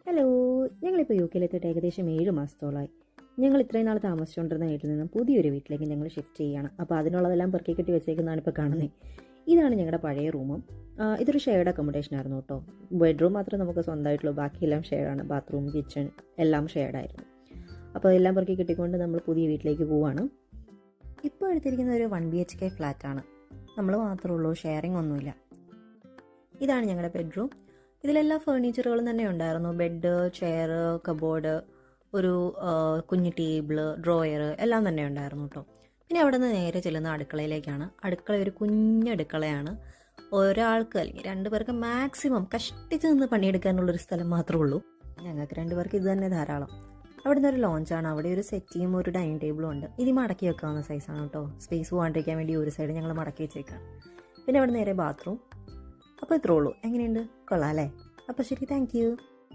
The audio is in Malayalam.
ഹലോ, ഞങ്ങളിപ്പോൾ യു കെയിലെത്തിയിട്ട് ഏകദേശം 7 മാസത്തോളമായി. ഞങ്ങൾ ഇത്രയും നാൾ താമസിച്ചുകൊണ്ടിരുന്ന വീട്ടിൽ നിന്നും പുതിയൊരു വീട്ടിലേക്ക് ഞങ്ങൾ ഷിഫ്റ്റ് ചെയ്യുകയാണ്. അപ്പോൾ അതിനുള്ളതെല്ലാം പെറുക്കി കെട്ടി വെച്ചേക്കുന്നതാണ് ഇപ്പോൾ കാണുന്നത്. ഇതാണ് ഞങ്ങളുടെ പഴയ റൂമും. ഇതൊരു ഷെയർഡ് അക്കോമഡേഷൻ ആയിരുന്നു കേട്ടോ. ബെഡ്റൂം മാത്രമേ നമുക്ക് സ്വന്തമായിട്ടുള്ളൂ, ബാക്കിയെല്ലാം ഷെയർഡാണ്. ബാത്റൂം, കിച്ചൺ എല്ലാം ഷെയർഡായിരുന്നു. അപ്പോൾ എല്ലാം പെറുക്കി കെട്ടിക്കൊണ്ട് നമ്മൾ പുതിയ വീട്ടിലേക്ക് പോവുകയാണ്. ഇപ്പോൾ എടുത്തിരിക്കുന്ന ഒരു 1 BHK ഫ്ലാറ്റാണ്. നമ്മൾ മാത്രമേ ഉള്ളൂ, ഷെയറിംഗ് ഒന്നുമില്ല. ഇതാണ് ഞങ്ങളുടെ ബെഡ്റൂം. ഇതിലെല്ലാ ഫേർണിച്ചറുകളും തന്നെ ഉണ്ടായിരുന്നു. ബെഡ്, ചെയർ, കബോർഡ്, ഒരു കുഞ്ഞു ടേബിള്, ഡ്രോയർ എല്ലാം തന്നെ ഉണ്ടായിരുന്നു കേട്ടോ. പിന്നെ അവിടെ നിന്ന് നേരെ ചെല്ലുന്ന അടുക്കളയിലേക്കാണ്. അടുക്കള ഒരു കുഞ്ഞടുക്കളയാണ്. ഒരാൾക്ക് അല്ലെങ്കിൽ 2 പേർക്ക് മാക്സിമം കഷ്ടിച്ച് നിന്ന് പണിയെടുക്കാനുള്ളൊരു സ്ഥലം മാത്രമേ ഉള്ളൂ. ഞങ്ങൾക്ക് 2 പേർക്ക് ഇത് തന്നെ ധാരാളം. അവിടെ നിന്ന് ഒരു ലോഞ്ചാണ്. അവിടെ ഒരു സെറ്റിയും ഒരു ഡൈനിങ് ടേബിളും ഉണ്ട്. ഇത് മടക്കി വെക്കാവുന്ന സൈസാണ് കേട്ടോ. സ്പേസ് പോകാണ്ടിരിക്കാൻ വേണ്ടി ഒരു സൈഡ് ഞങ്ങൾ മടക്കി വെച്ചേക്കാണ്. പിന്നെ അവിടെ നേരെ ബാത്റൂം. അപ്പോൾ ഇത്രേ ഉള്ളൂ. എങ്ങനെയുണ്ട്? കൊള്ളാം അല്ലേ? അപ്പോൾ ശരി, താങ്ക് യു.